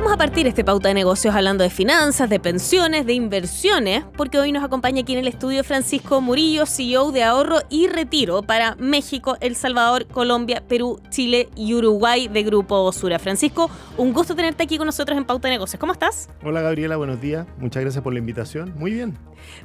Vamos a partir este Pauta de Negocios hablando de finanzas, de pensiones, de inversiones, porque hoy nos acompaña aquí en el estudio Francisco Murillo, CEO de Ahorro y Retiro para México, El Salvador, Colombia, Perú, Chile y Uruguay de Grupo Sura. Francisco, un gusto tenerte aquí con nosotros en Pauta de Negocios. ¿Cómo estás? Hola Gabriela, buenos días. Muchas gracias por la invitación. Muy bien.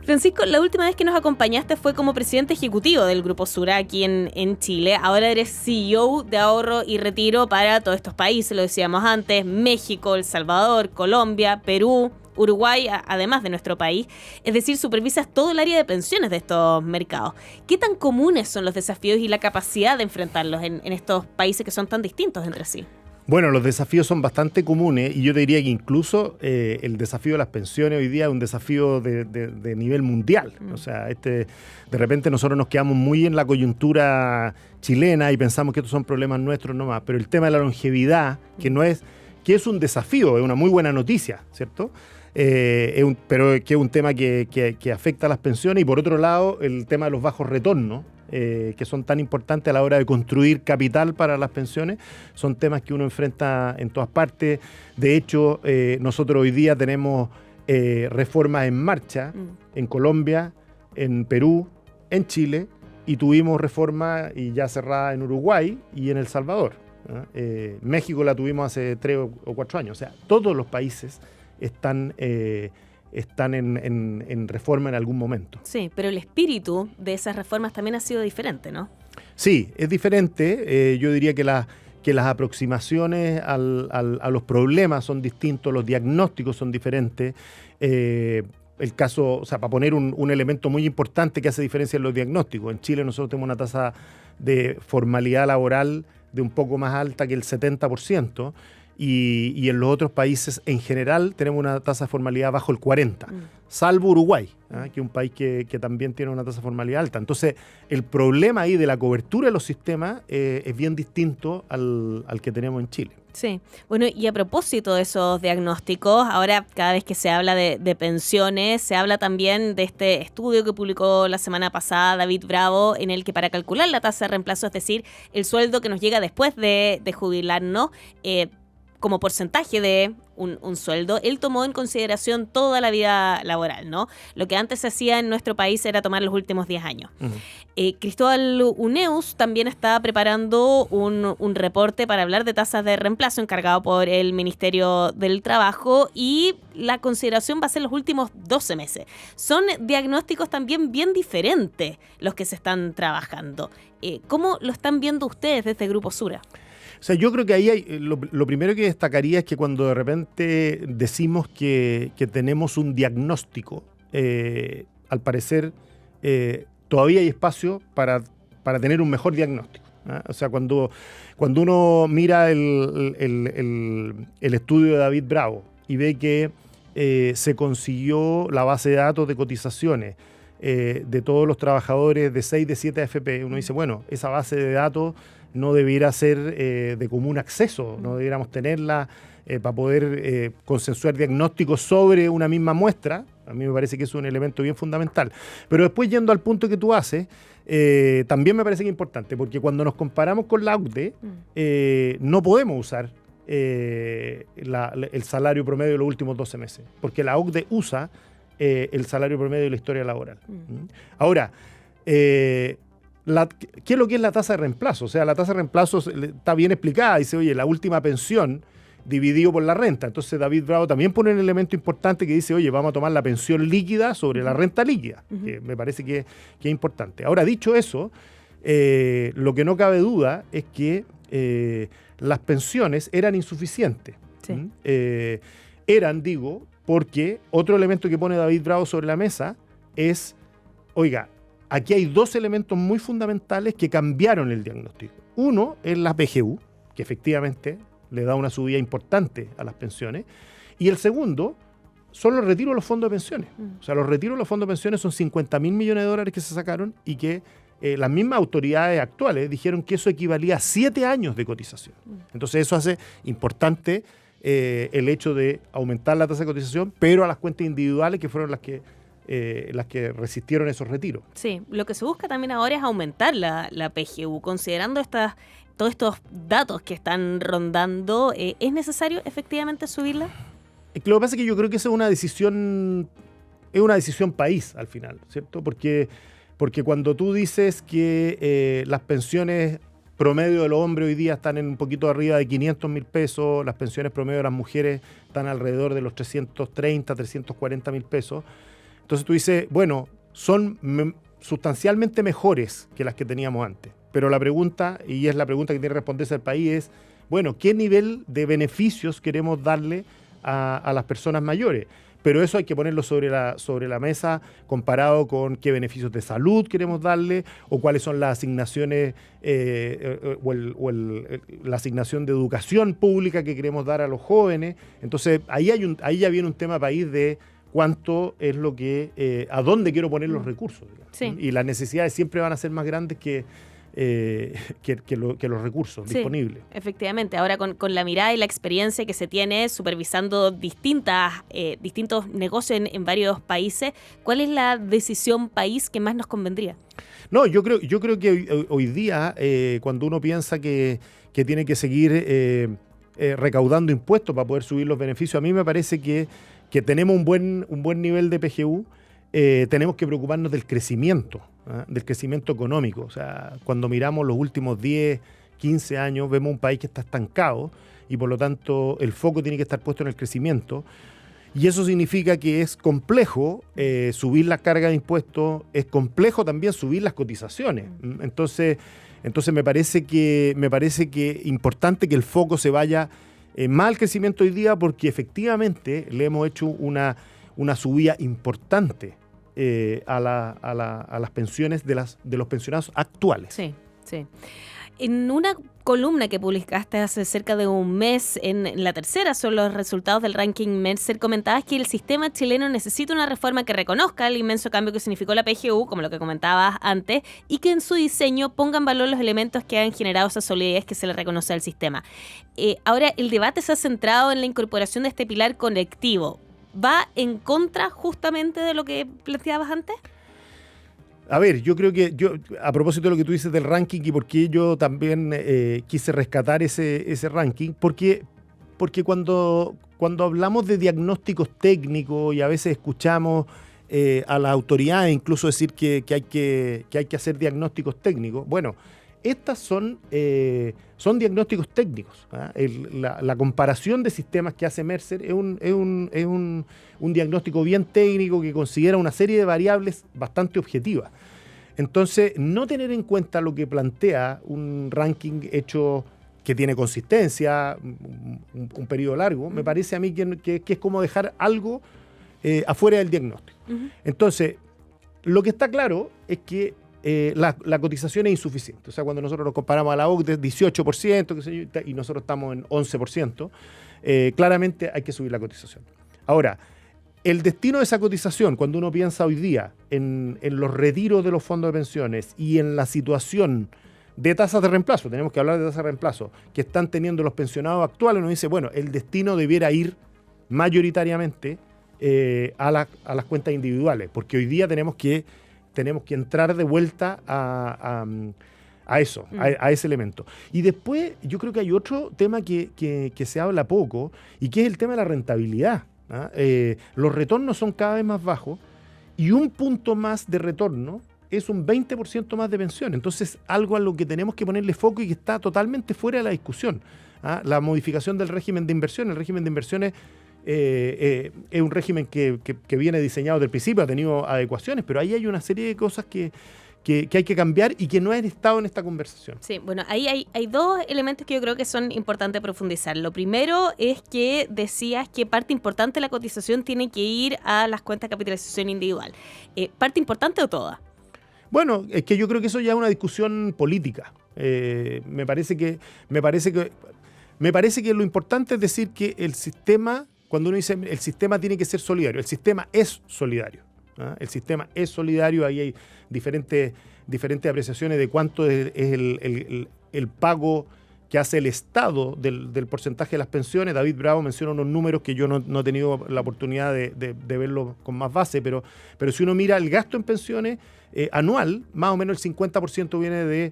Francisco, la última vez que nos acompañaste fue como presidente ejecutivo del Grupo Sura aquí en Chile. Ahora eres CEO de Ahorro y Retiro para todos estos países, lo decíamos antes, México, El Salvador, Colombia, Perú, Uruguay, además de nuestro país. Es decir, supervisas todo el área de pensiones de estos mercados. ¿Qué tan comunes son los desafíos y la capacidad de enfrentarlos en estos países que son tan distintos entre sí? Bueno, los desafíos son bastante comunes y yo te diría que incluso el desafío de las pensiones hoy día es un desafío de nivel mundial. O sea, de repente nosotros nos quedamos muy en la coyuntura chilena y pensamos que estos son problemas nuestros nomás, pero el tema de la longevidad, que es un desafío, es una muy buena noticia, ¿cierto? Pero que es un tema que afecta a las pensiones y por otro lado el tema de los bajos retornos, que son tan importantes a la hora de construir capital para las pensiones, son temas que uno enfrenta en todas partes. De hecho, nosotros hoy día tenemos reformas en marcha en Colombia, en Perú, en Chile, y tuvimos reforma y ya cerrada en Uruguay y en El Salvador. México la tuvimos hace 3 o 4 años. O sea, todos los países están en reforma en algún momento. Sí, pero el espíritu de esas reformas también ha sido diferente, ¿no? Sí, es diferente. Yo diría que las aproximaciones a los problemas son distintos, los diagnósticos son diferentes. El caso, o sea, para poner un elemento muy importante que hace diferencia en los diagnósticos. En Chile nosotros tenemos una tasa de formalidad laboral de un poco más alta que el 70%. Y en los otros países en general tenemos una tasa de formalidad bajo el 40%, salvo Uruguay, que es un país que también tiene una tasa de formalidad alta. Entonces, el problema ahí de la cobertura de los sistemas es bien distinto al que tenemos en Chile. Sí, bueno, y a propósito de esos diagnósticos, ahora cada vez que se habla de pensiones, se habla también de este estudio que publicó la semana pasada David Bravo, en el que para calcular la tasa de reemplazo, es decir, el sueldo que nos llega después de jubilarnos, como porcentaje de un sueldo, él tomó en consideración toda la vida laboral, ¿no? Lo que antes se hacía en nuestro país era tomar los últimos 10 años. Cristóbal Uneus también está preparando un reporte para hablar de tasas de reemplazo encargado por el Ministerio del Trabajo y la consideración va a ser los últimos 12 meses. Son diagnósticos también bien diferentes los que se están trabajando. ¿Cómo lo están viendo ustedes desde Grupo Sura? O sea, yo creo que ahí lo primero que destacaría es que cuando de repente decimos que tenemos un diagnóstico, al parecer todavía hay espacio para tener un mejor diagnóstico. O sea, cuando uno mira el estudio de David Bravo y ve que se consiguió la base de datos de cotizaciones de todos los trabajadores de 6 de 7 AFP, uno dice, bueno, esa base de datos no debiera ser de común acceso, no debiéramos tenerla para poder consensuar diagnósticos sobre una misma muestra. A mí me parece que es un elemento bien fundamental. Pero después, yendo al punto que tú haces, también me parece que es importante, porque cuando nos comparamos con la OCDE, no podemos usar el salario promedio de los últimos 12 meses, porque la OCDE usa el salario promedio de la historia laboral. Ahora, ¿qué es lo que es la tasa de reemplazo? O sea, la tasa de reemplazo está bien explicada. Dice, oye, la última pensión dividido por la renta. Entonces David Bravo también pone un elemento importante que dice, oye, vamos a tomar la pensión líquida sobre la renta líquida, que me parece que es importante. Ahora, dicho eso, lo que no cabe duda es que las pensiones eran insuficientes. Sí. Porque otro elemento que pone David Bravo sobre la mesa es, oiga, aquí hay 2 elementos muy fundamentales que cambiaron el diagnóstico. Uno es la PGU, que efectivamente le da una subida importante a las pensiones. Y el segundo son los retiros de los fondos de pensiones. O sea, los retiros de los fondos de pensiones son $50.000 millones que se sacaron y que las mismas autoridades actuales dijeron que eso equivalía a 7 años de cotización. Entonces eso hace importante el hecho de aumentar la tasa de cotización, pero a las cuentas individuales que fueron las que resistieron esos retiros. Sí, lo que se busca también ahora es aumentar la PGU, considerando estas todos estos datos que están rondando, ¿es necesario efectivamente subirla? Lo que pasa es que yo creo que esa es una decisión país al final, ¿cierto? Porque cuando tú dices que las pensiones promedio de los hombres hoy día están en un poquito arriba de 500.000 pesos, las pensiones promedio de las mujeres están alrededor de los 330, 340.000 pesos, entonces tú dices, bueno, son sustancialmente mejores que las que teníamos antes. Pero la pregunta, y es la pregunta que tiene que responderse el país, es, bueno, ¿qué nivel de beneficios queremos darle a las personas mayores? Pero eso hay que ponerlo sobre la mesa comparado con qué beneficios de salud queremos darle o cuáles son las asignaciones la asignación de educación pública que queremos dar a los jóvenes. Entonces, ahí ya viene un tema país de cuánto es lo que, a dónde quiero poner los recursos. Sí. Y las necesidades siempre van a ser más grandes que los recursos disponibles. Efectivamente, ahora con la mirada y la experiencia que se tiene supervisando distintos negocios en varios países, ¿cuál es la decisión país que más nos convendría? No, yo creo que hoy día, cuando uno piensa que tiene que seguir recaudando impuestos para poder subir los beneficios, a mí me parece que tenemos un buen nivel de PGU. Tenemos que preocuparnos del crecimiento económico. O sea, cuando miramos los últimos 10, 15 años, vemos un país que está estancado y por lo tanto el foco tiene que estar puesto en el crecimiento. Y eso significa que es complejo subir la carga de impuestos, es complejo también subir las cotizaciones. Entonces me parece que es importante que el foco se vaya más al crecimiento hoy día porque efectivamente le hemos hecho una subida importante a las pensiones de los pensionados actuales. Sí, sí. En una columna que publicaste hace cerca de un mes, en la tercera son los resultados del ranking Mercer, comentabas que el sistema chileno necesita una reforma que reconozca el inmenso cambio que significó la PGU, como lo que comentabas antes, y que en su diseño ponga en valor los elementos que han generado esa solidez que se le reconoce al sistema. Ahora, el debate se ha centrado en la incorporación de este pilar colectivo. ¿Va en contra justamente de lo que planteabas antes? A ver, yo creo que a propósito de lo que tú dices del ranking y por qué yo también quise rescatar ese ranking, porque cuando hablamos de diagnósticos técnicos y a veces escuchamos a las autoridades incluso decir que hay que hacer diagnósticos técnicos, bueno, estas son diagnósticos técnicos. La comparación de sistemas que hace Mercer es un diagnóstico bien técnico que considera una serie de variables bastante objetivas. Entonces, no tener en cuenta lo que plantea un ranking hecho que tiene consistencia, un periodo largo, me parece a mí que es como dejar algo afuera del diagnóstico. Uh-huh. Entonces, lo que está claro es que la cotización es insuficiente. O sea, cuando nosotros nos comparamos a la OCDE, 18%, qué sé yo, y nosotros estamos en 11%, claramente hay que subir la cotización. Ahora, el destino de esa cotización, cuando uno piensa hoy día en los retiros de los fondos de pensiones y en la situación de tasas de reemplazo, tenemos que hablar de tasas de reemplazo, que están teniendo los pensionados actuales, uno dice, bueno, el destino debiera ir mayoritariamente a las cuentas individuales, porque hoy día tenemos que entrar de vuelta a eso, a ese elemento. Y después yo creo que hay otro tema que se habla poco y que es el tema de la rentabilidad. Los retornos son cada vez más bajos y un punto más de retorno es un 20% más de pensión. Entonces, algo a lo que tenemos que ponerle foco y que está totalmente fuera de la discusión. La modificación del régimen de inversión. El régimen de inversiones es un régimen que viene diseñado desde el principio, ha tenido adecuaciones, pero ahí hay una serie de cosas que hay que cambiar y que no han estado en esta conversación. Sí, bueno, ahí hay dos elementos que yo creo que son importantes profundizar. Lo primero es que decías que parte importante de la cotización tiene que ir a las cuentas de capitalización individual. ¿Parte importante o toda? Bueno, es que yo creo que eso ya es una discusión política. Me parece que lo importante es decir que el sistema, cuando uno dice el sistema tiene que ser solidario, el sistema es solidario. El sistema es solidario, ahí hay diferentes apreciaciones de cuánto es el pago que hace el Estado del porcentaje de las pensiones. David Bravo menciona unos números que yo no he tenido la oportunidad de verlo con más base, pero si uno mira el gasto en pensiones anual, más o menos el 50% viene de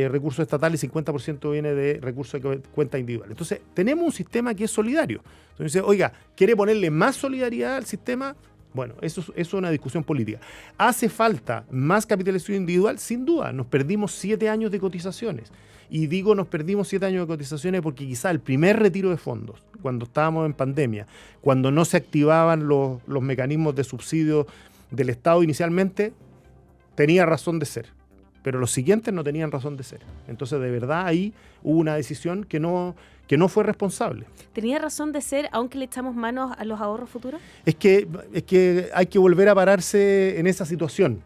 recursos estatales y 50% viene de recursos de cuenta individual. Entonces, tenemos un sistema que es solidario. Entonces, oiga, ¿quiere ponerle más solidaridad al sistema? Bueno, eso es una discusión política. ¿Hace falta más capitalización individual? Sin duda, nos perdimos 7 años de cotizaciones. Y digo nos perdimos 7 años de cotizaciones porque quizá el primer retiro de fondos, cuando estábamos en pandemia, cuando no se activaban los mecanismos de subsidio del Estado inicialmente, tenía razón de ser. Pero los siguientes no tenían razón de ser. Entonces, de verdad, ahí hubo una decisión que no fue responsable. ¿Tenía razón de ser aunque le echamos manos a los ahorros futuros? Es que hay que volver a pararse en esa situación.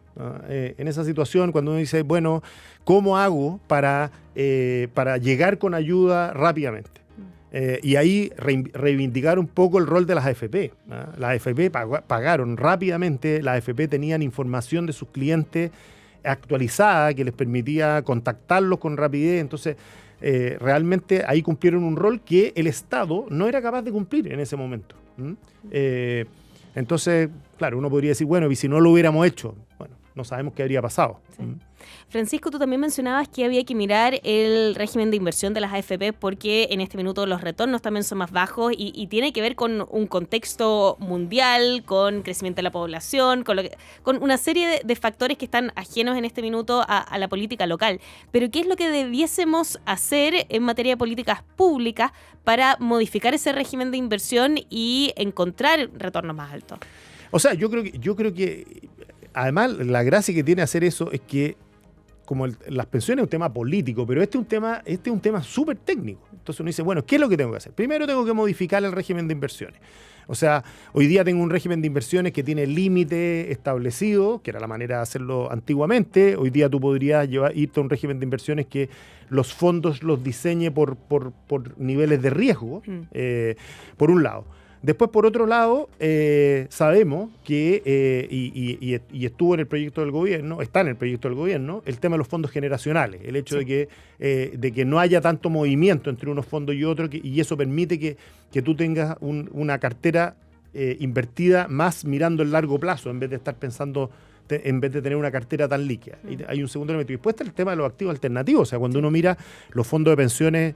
En esa situación, cuando uno dice, bueno, ¿cómo hago para llegar con ayuda rápidamente? Y ahí reivindicar un poco el rol de las AFP. Las AFP pagaron rápidamente, las AFP tenían información de sus clientes actualizada que les permitía contactarlos con rapidez. Entonces, realmente ahí cumplieron un rol que el Estado no era capaz de cumplir en ese momento. Entonces, claro, uno podría decir, bueno, y si no lo hubiéramos hecho, bueno, no sabemos qué habría pasado. Sí. Francisco, tú también mencionabas que había que mirar el régimen de inversión de las AFP porque en este minuto los retornos también son más bajos y tiene que ver con un contexto mundial, con crecimiento de la población, con una serie de factores que están ajenos en este minuto a la política local. Pero ¿qué es lo que debiésemos hacer en materia de políticas públicas para modificar ese régimen de inversión y encontrar retornos más altos? O sea, yo creo que además la gracia que tiene hacer eso es que como las pensiones es un tema político, pero este es un tema súper técnico. Entonces uno dice, bueno, ¿qué es lo que tengo que hacer? Primero tengo que modificar el régimen de inversiones. O sea, hoy día tengo un régimen de inversiones que tiene límite establecido, que era la manera de hacerlo antiguamente. Hoy día tú podrías irte a un régimen de inversiones que los fondos los diseñe por niveles de riesgo, por un lado. Después, por otro lado, sabemos que, y estuvo en el proyecto del gobierno, está en el proyecto del gobierno, el tema de los fondos generacionales, el hecho de que no haya tanto movimiento entre unos fondos y otros, y eso permite que tú tengas una cartera invertida más mirando el largo plazo, en vez de estar pensando, en vez de tener una cartera tan líquida. Y hay un segundo elemento. Y después está el tema de los activos alternativos, o sea, cuando uno mira los fondos de pensiones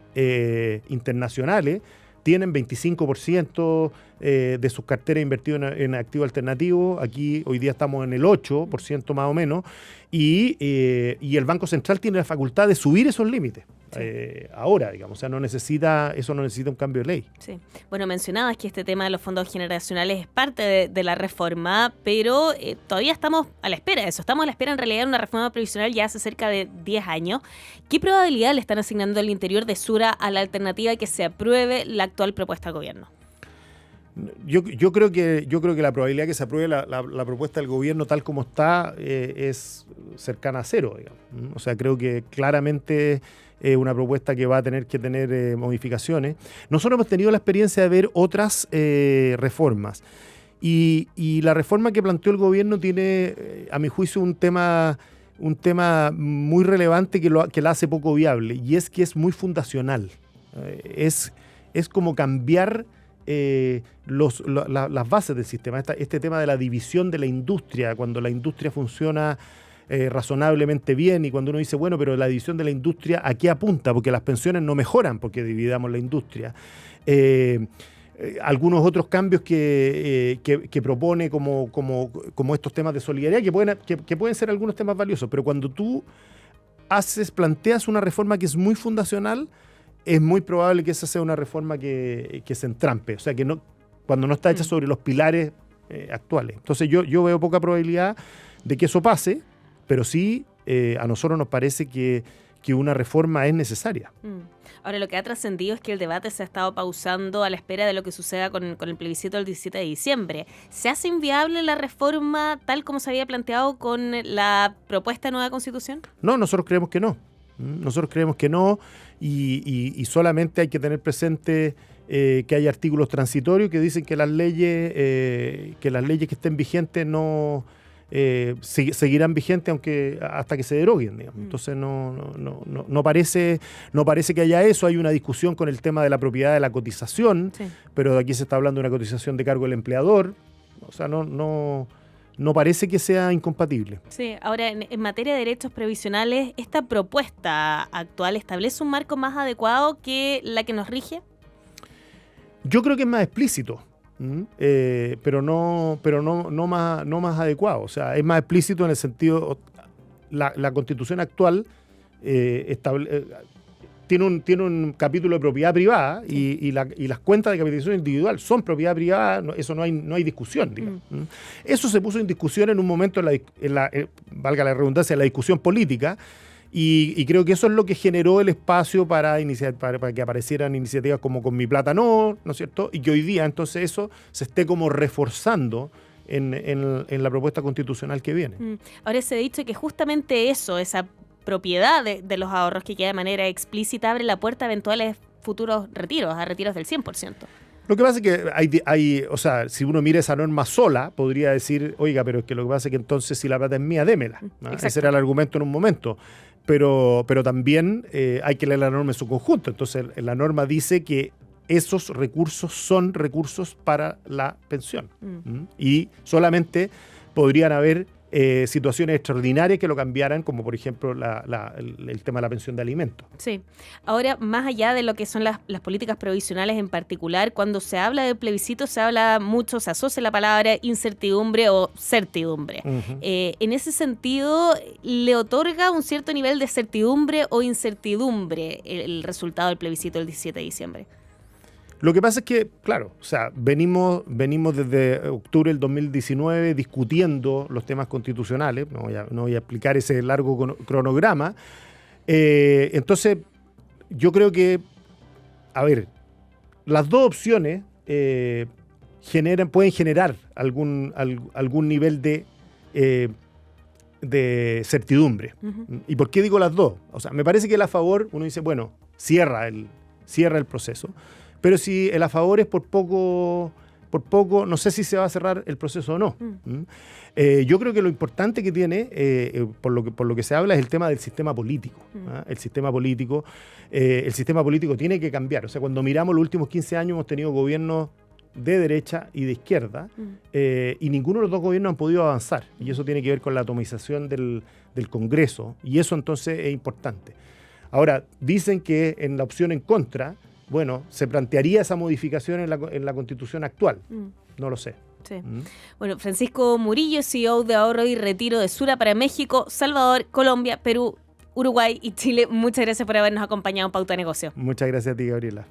internacionales, tienen 25% de sus carteras invertidas en activos alternativos. Aquí hoy día estamos en el 8% más o menos. Y el Banco Central tiene la facultad de subir esos límites. Sí. Ahora, digamos, o sea, eso no necesita un cambio de ley. Sí. Bueno, mencionabas que este tema de los fondos generacionales es parte de la reforma, pero todavía estamos a la espera de eso. Estamos a la espera, en realidad, de una reforma previsional ya hace cerca de 10 años. ¿Qué probabilidad le están asignando al interior de Sura a la alternativa que se apruebe la actual propuesta del gobierno? Yo creo que la probabilidad que se apruebe la propuesta del gobierno tal como está es cercana a cero, digamos. O sea, creo que claramente es una propuesta que va a tener que tener modificaciones. Nosotros hemos tenido la experiencia de ver otras reformas y la reforma que planteó el gobierno tiene, a mi juicio, un tema muy relevante que la hace poco viable, y es que es muy fundacional. Es como cambiar las bases del sistema. Este tema de la división de la industria, cuando la industria funciona razonablemente bien, y cuando uno dice, bueno, pero la división de la industria, ¿a qué apunta? Porque las pensiones no mejoran porque dividamos la industria. Algunos otros cambios que propone como estos temas de solidaridad, que pueden ser algunos temas valiosos, pero cuando tú planteas una reforma que es muy fundacional, es muy probable que esa sea una reforma que se entrampe, o sea, cuando no está hecha sobre los pilares actuales. Entonces yo veo poca probabilidad de que eso pase, pero sí a nosotros nos parece que una reforma es necesaria. Ahora, lo que ha trascendido es que el debate se ha estado pausando a la espera de lo que suceda con el plebiscito del 17 de diciembre. ¿Se hace inviable la reforma tal como se había planteado con la propuesta de nueva Constitución? No, nosotros creemos que no. Nosotros creemos que no, y solamente hay que tener presente que hay artículos transitorios que dicen que las leyes que estén vigentes no seguirán vigentes hasta que se deroguen, digamos. Entonces no parece que haya eso. Hay una discusión con el tema de la propiedad de la cotización, sí, pero aquí se está hablando de una cotización de cargo del empleador. O sea, no parece que sea incompatible. Sí, ahora en materia de derechos previsionales, ¿esta propuesta actual establece un marco más adecuado que la que nos rige? Yo creo que es más explícito. Pero no más adecuado. O sea, es más explícito en el sentido, la Constitución actual tiene un capítulo de propiedad privada, sí, y las cuentas de capitalización individual son propiedad privada. Eso no hay discusión, digamos. Eso se puso en discusión en un momento valga la redundancia, en la discusión política. Y creo que eso es lo que generó el espacio para que aparecieran iniciativas como Con Mi Plata No es cierto? Y que hoy día entonces eso se esté como reforzando en la propuesta constitucional que viene. Ahora se ha dicho que justamente eso, esa propiedad de los ahorros que queda de manera explícita, abre la puerta a eventuales futuros retiros, a retiros del 100%. Lo que pasa es que o sea, si uno mira esa norma sola, podría decir, oiga, pero es que lo que pasa es que entonces si la plata es mía, démela. Ese era el argumento en un momento. Pero también hay que leer la norma en su conjunto. Entonces, la norma dice que esos recursos son recursos para la pensión. Y solamente podrían haber situaciones extraordinarias que lo cambiaran, como por ejemplo el tema de la pensión de alimentos. Sí. Ahora, más allá de lo que son las políticas provisionales en particular, cuando se habla de plebiscito se habla mucho, se asocia la palabra incertidumbre o certidumbre. En ese sentido, ¿le otorga un cierto nivel de certidumbre o incertidumbre el resultado del plebiscito del 17 de diciembre? Lo que pasa es que, claro, o sea, venimos desde octubre del 2019 discutiendo los temas constitucionales. No voy a explicar ese largo cronograma. Entonces, yo creo que, a ver, las dos opciones pueden generar algún nivel de certidumbre. ¿Y por qué digo las dos? O sea, me parece que el a favor, uno dice, bueno, cierra el proceso. Pero si el a favor es por poco, no sé si se va a cerrar el proceso o no. Yo creo que lo importante que tiene, por lo que se habla, es el tema del sistema político. El sistema político tiene que cambiar. O sea, cuando miramos los últimos 15 años hemos tenido gobiernos de derecha y de izquierda, y ninguno de los dos gobiernos han podido avanzar. Y eso tiene que ver con la atomización del Congreso. Y eso entonces es importante. Ahora, dicen que en la opción en contra, bueno, se plantearía esa modificación en la Constitución actual. No lo sé. Sí. Bueno, Francisco Murillo, CEO de Ahorro y Retiro de Sura para México, Salvador, Colombia, Perú, Uruguay y Chile. Muchas gracias por habernos acompañado en Pauta de Negocio. Muchas gracias a ti, Gabriela.